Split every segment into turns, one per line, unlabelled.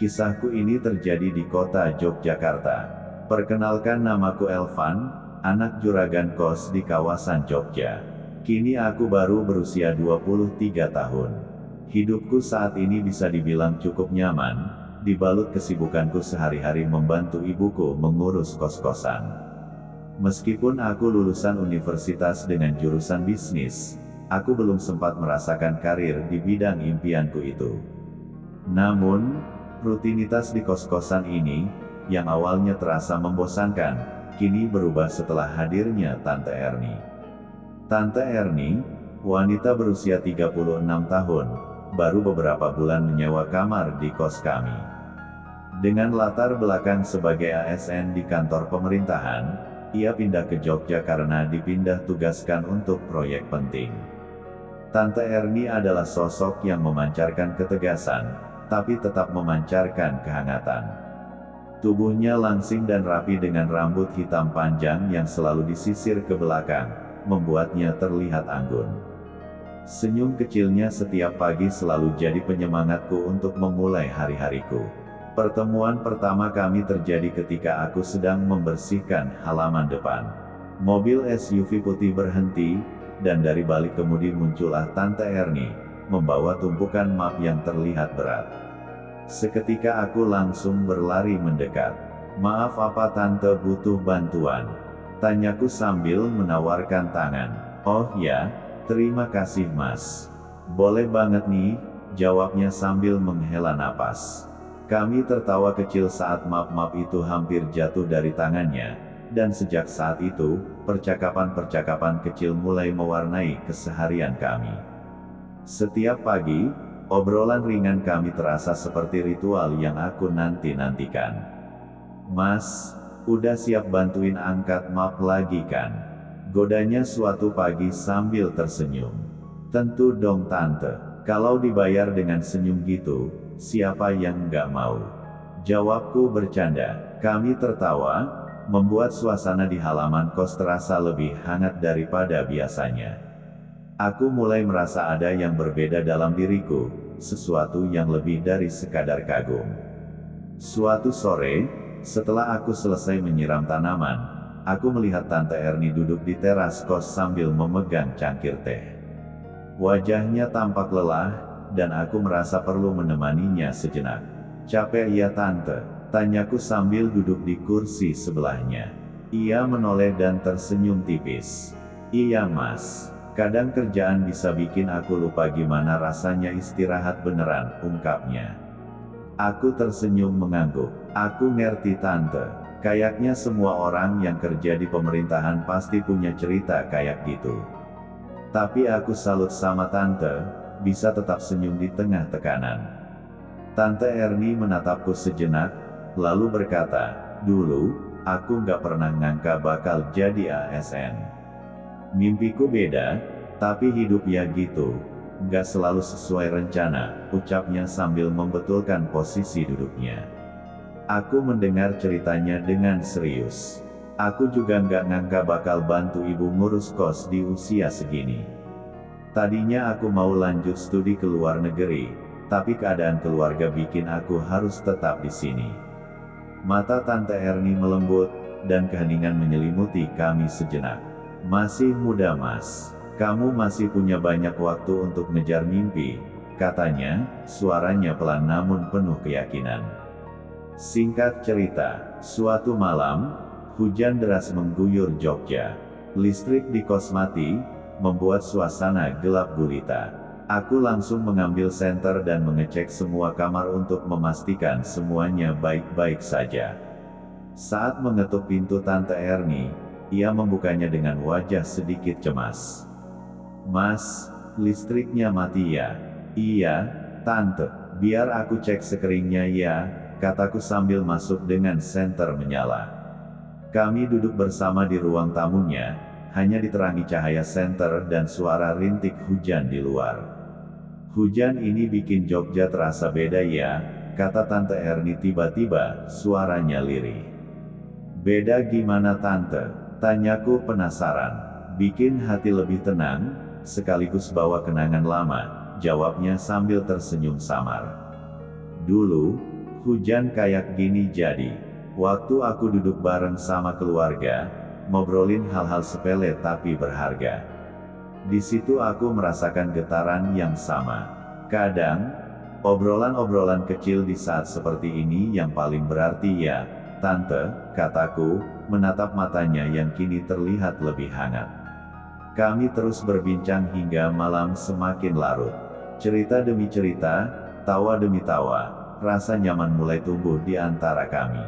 Kisahku ini terjadi di kota Yogyakarta. Perkenalkan, namaku Elvan, anak juragan kos di kawasan Jogja. Kini aku baru berusia 23 tahun. Hidupku saat ini bisa dibilang cukup nyaman, dibalut kesibukanku sehari-hari membantu ibuku mengurus kos-kosan. Meskipun aku lulusan universitas dengan jurusan bisnis, aku belum sempat merasakan karir di bidang impianku itu. Namun, rutinitas di kos-kosan ini, yang awalnya terasa membosankan, kini berubah setelah hadirnya Tante Erni. Tante Erni, wanita berusia 36 tahun, baru beberapa bulan menyewa kamar di kos kami. Dengan latar belakang sebagai ASN di kantor pemerintahan, ia pindah ke Jogja karena dipindah tugaskan untuk proyek penting. Tante Erni adalah sosok yang memancarkan ketegasan, tapi tetap memancarkan kehangatan. Tubuhnya langsing dan rapi dengan rambut hitam panjang yang selalu disisir ke belakang, membuatnya terlihat anggun. Senyum kecilnya setiap pagi selalu jadi penyemangatku untuk memulai hari-hariku. Pertemuan pertama kami terjadi ketika aku sedang membersihkan halaman depan. Mobil SUV putih berhenti, dan dari balik kemudi muncullah Tante Erni, membawa tumpukan map yang terlihat berat. Seketika aku langsung berlari mendekat. "Maaf, apa Tante butuh bantuan?" tanyaku sambil menawarkan tangan. "Oh ya, terima kasih Mas. Boleh banget nih," jawabnya sambil menghela napas. Kami tertawa kecil saat map-map itu hampir jatuh dari tangannya, dan sejak saat itu, percakapan-percakapan kecil mulai mewarnai keseharian kami. Setiap pagi, obrolan ringan kami terasa seperti ritual yang aku nanti-nantikan. "Mas, udah siap bantuin angkat map lagi kan?" godanya suatu pagi sambil tersenyum. "Tentu dong Tante, kalau dibayar dengan senyum gitu, siapa yang nggak mau?" jawabku bercanda. Kami tertawa, membuat suasana di halaman kos terasa lebih hangat daripada biasanya. Aku mulai merasa ada yang berbeda dalam diriku, sesuatu yang lebih dari sekadar kagum. Suatu sore, setelah aku selesai menyiram tanaman, aku melihat Tante Erni duduk di teras kos sambil memegang cangkir teh. Wajahnya tampak lelah, dan aku merasa perlu menemaninya sejenak. "Capek ya Tante?" tanyaku sambil duduk di kursi sebelahnya. Ia menoleh dan tersenyum tipis. "Iya Mas. Kadang kerjaan bisa bikin aku lupa gimana rasanya istirahat beneran," ungkapnya. Aku tersenyum mengangguk. "Aku ngerti Tante. Kayaknya semua orang yang kerja di pemerintahan pasti punya cerita kayak gitu. Tapi aku salut sama Tante, bisa tetap senyum di tengah tekanan." Tante Erni menatapku sejenak, lalu berkata, "Dulu, aku nggak pernah ngangka bakal jadi ASN. Mimpiku beda, tapi hidup ya gitu, nggak selalu sesuai rencana," ucapnya sambil membetulkan posisi duduknya. Aku mendengar ceritanya dengan serius. "Aku juga nggak ngangka bakal bantu ibu ngurus kos di usia segini. Tadinya aku mau lanjut studi ke luar negeri, tapi keadaan keluarga bikin aku harus tetap di sini." Mata Tante Erni melembut, dan keheningan menyelimuti kami sejenak. "Masih muda Mas. Kamu masih punya banyak waktu untuk ngejar mimpi," katanya, suaranya pelan namun penuh keyakinan. Singkat cerita, suatu malam, hujan deras mengguyur Jogja. Listrik di kos mati, membuat suasana gelap gulita. Aku langsung mengambil senter dan mengecek semua kamar untuk memastikan semuanya baik-baik saja. Saat mengetuk pintu Tante Erni, ia membukanya dengan wajah sedikit cemas. "Mas, listriknya mati ya?" "Iya, Tante. Biar aku cek sekeringnya ya," kataku sambil masuk dengan senter menyala. Kami duduk bersama di ruang tamunya, hanya diterangi cahaya senter dan suara rintik hujan di luar. "Hujan ini bikin Jogja terasa beda ya," kata Tante Erni tiba-tiba, suaranya lirih. "Beda gimana Tante?" tanyaku penasaran. "Bikin hati lebih tenang, sekaligus bawa kenangan lama," jawabnya sambil tersenyum samar. "Dulu, hujan kayak gini jadi. Waktu aku duduk bareng sama keluarga, ngobrolin hal-hal sepele tapi berharga. Di situ aku merasakan getaran yang sama. Kadang, obrolan-obrolan kecil di saat seperti ini yang paling berarti ya, Tante, kataku, menatap matanya yang kini terlihat lebih hangat. Kami terus berbincang hingga malam semakin larut. Cerita demi cerita, tawa demi tawa, rasa nyaman mulai tumbuh di antara kami.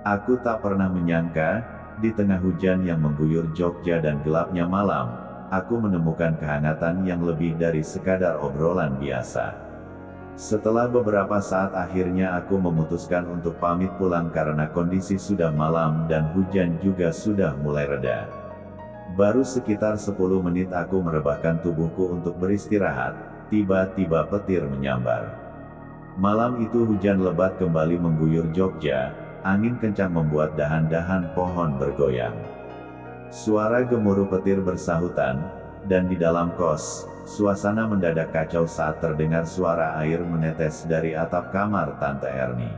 Aku tak pernah menyangka, di tengah hujan yang mengguyur Jogja dan gelapnya malam, aku menemukan kehangatan yang lebih dari sekadar obrolan biasa. Setelah beberapa saat akhirnya aku memutuskan untuk pamit pulang karena kondisi sudah malam dan hujan juga sudah mulai reda. Baru sekitar 10 menit aku merebahkan tubuhku untuk beristirahat, tiba-tiba petir menyambar. Malam itu hujan lebat kembali mengguyur Jogja, angin kencang membuat dahan-dahan pohon bergoyang. Suara gemuruh petir bersahutan, dan di dalam kos, suasana mendadak kacau saat terdengar suara air menetes dari atap kamar Tante Erni.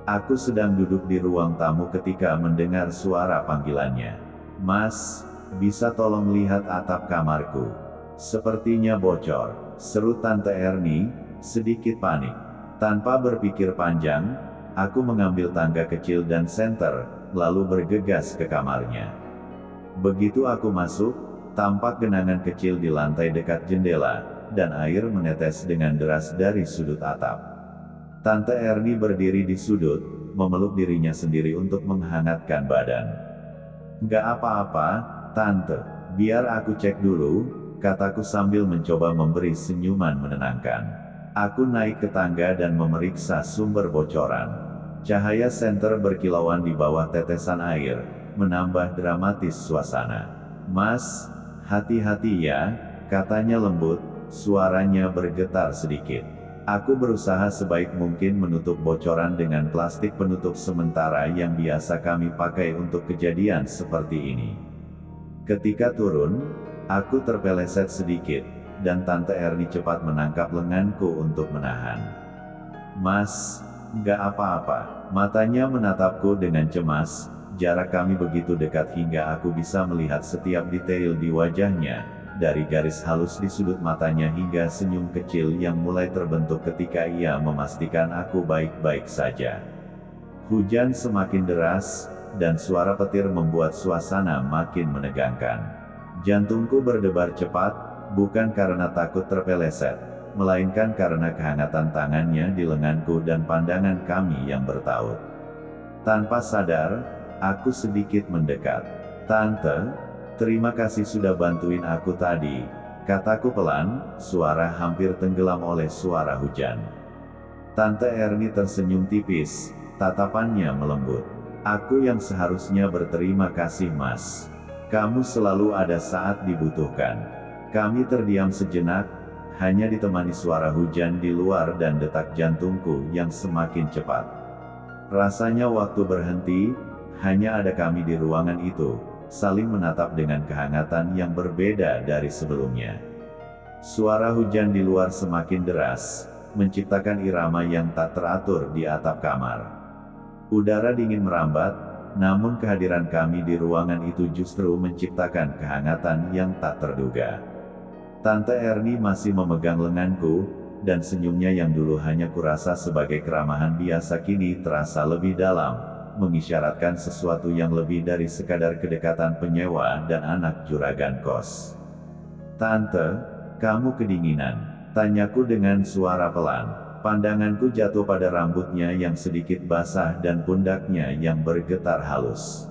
Aku sedang duduk di ruang tamu ketika mendengar suara panggilannya. "Mas, bisa tolong lihat atap kamarku? Sepertinya bocor," seru Tante Erni, sedikit panik. Tanpa berpikir panjang, aku mengambil tangga kecil dan senter, lalu bergegas ke kamarnya. Begitu aku masuk, tampak genangan kecil di lantai dekat jendela, dan air menetes dengan deras dari sudut atap. Tante Erni berdiri di sudut, memeluk dirinya sendiri untuk menghangatkan badan. "Nggak apa-apa, Tante, biar aku cek dulu," kataku sambil mencoba memberi senyuman menenangkan. Aku naik ke tangga dan memeriksa sumber bocoran. Cahaya senter berkilauan di bawah tetesan air, menambah dramatis suasana. "Mas, hati-hati ya," katanya lembut, suaranya bergetar sedikit. Aku berusaha sebaik mungkin menutup bocoran dengan plastik penutup sementara yang biasa kami pakai untuk kejadian seperti ini. Ketika turun, aku terpeleset sedikit, dan Tante Erni cepat menangkap lenganku untuk menahan. "Mas, nggak apa-apa," matanya menatapku dengan cemas. Jarak kami begitu dekat hingga aku bisa melihat setiap detail di wajahnya, dari garis halus di sudut matanya hingga senyum kecil yang mulai terbentuk ketika ia memastikan aku baik-baik saja. Hujan semakin deras, dan suara petir membuat suasana makin menegangkan. Jantungku berdebar cepat, bukan karena takut terpeleset, melainkan karena kehangatan tangannya di lenganku dan pandangan kami yang bertaut. Tanpa sadar, aku sedikit mendekat. "Tante, terima kasih sudah bantuin aku tadi," kataku pelan, suara hampir tenggelam oleh suara hujan. Tante Erni tersenyum tipis, tatapannya melembut. "Aku yang seharusnya berterima kasih, Mas. Kamu selalu ada saat dibutuhkan." Kami terdiam sejenak, hanya ditemani suara hujan di luar dan detak jantungku yang semakin cepat. Rasanya waktu berhenti. Hanya ada kami di ruangan itu, saling menatap dengan kehangatan yang berbeda dari sebelumnya. Suara hujan di luar semakin deras, menciptakan irama yang tak teratur di atap kamar. Udara dingin merambat, namun kehadiran kami di ruangan itu justru menciptakan kehangatan yang tak terduga. Tante Erni masih memegang lenganku, dan senyumnya yang dulu hanya kurasa sebagai keramahan biasa kini terasa lebih dalam, mengisyaratkan sesuatu yang lebih dari sekadar kedekatan penyewa dan anak juragan kos. "Tante, kamu kedinginan?" tanyaku dengan suara pelan. Pandanganku jatuh pada rambutnya yang sedikit basah dan pundaknya yang bergetar halus.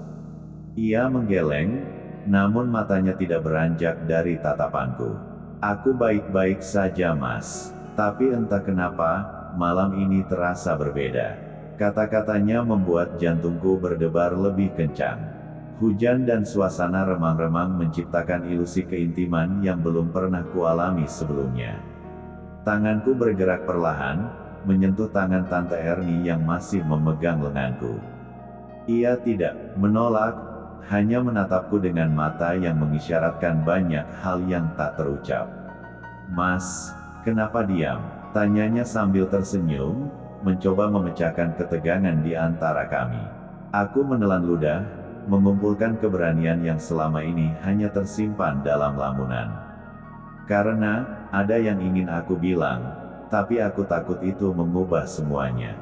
Ia menggeleng, namun matanya tidak beranjak dari tatapanku. "Aku baik-baik saja, Mas. Tapi entah kenapa, malam ini terasa berbeda." Kata-katanya membuat jantungku berdebar lebih kencang. Hujan dan suasana remang-remang menciptakan ilusi keintiman yang belum pernah kualami sebelumnya. Tanganku bergerak perlahan, menyentuh tangan Tante Erni yang masih memegang lenganku. Ia tidak menolak, hanya menatapku dengan mata yang mengisyaratkan banyak hal yang tak terucap. "Mas, kenapa diam?" tanyanya sambil tersenyum, mencoba memecahkan ketegangan di antara kami. Aku menelan ludah, mengumpulkan keberanian yang selama ini hanya tersimpan dalam lamunan. Karena, ada yang ingin aku bilang, tapi aku takut itu mengubah semuanya.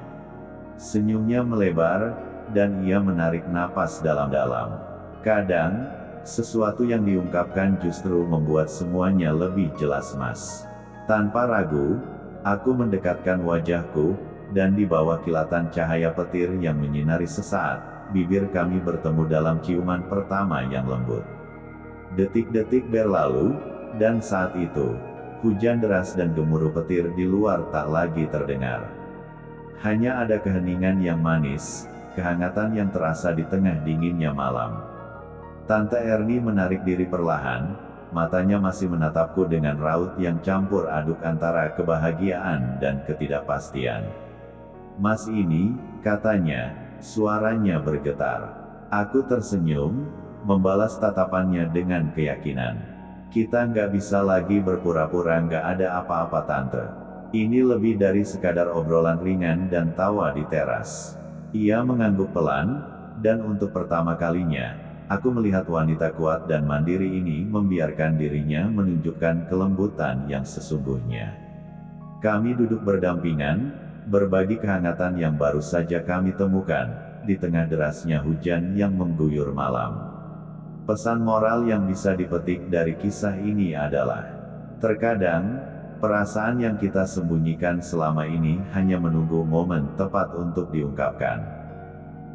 Senyumnya melebar, dan ia menarik napas dalam-dalam. Kadang, sesuatu yang diungkapkan justru membuat semuanya lebih jelas, Mas. Tanpa ragu, aku mendekatkan wajahku, dan di bawah kilatan cahaya petir yang menyinari sesaat, bibir kami bertemu dalam ciuman pertama yang lembut. Detik-detik berlalu, dan saat itu, hujan deras dan gemuruh petir di luar tak lagi terdengar. Hanya ada keheningan yang manis, kehangatan yang terasa di tengah dinginnya malam. Tante Erni menarik diri perlahan, matanya masih menatapku dengan raut yang campur aduk antara kebahagiaan dan ketidakpastian. "Mas ini," katanya, suaranya bergetar. Aku tersenyum, membalas tatapannya dengan keyakinan. "Kita nggak bisa lagi berpura-pura nggak ada apa-apa, Tante. Ini lebih dari sekadar obrolan ringan dan tawa di teras." Ia mengangguk pelan, dan untuk pertama kalinya, aku melihat wanita kuat dan mandiri ini membiarkan dirinya menunjukkan kelembutan yang sesungguhnya. Kami duduk berdampingan, berbagi kehangatan yang baru saja kami temukan, di tengah derasnya hujan yang mengguyur malam. Pesan moral yang bisa dipetik dari kisah ini adalah, terkadang, perasaan yang kita sembunyikan selama ini hanya menunggu momen tepat untuk diungkapkan.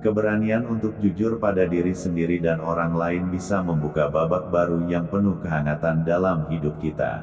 Keberanian untuk jujur pada diri sendiri dan orang lain bisa membuka babak baru yang penuh kehangatan dalam hidup kita.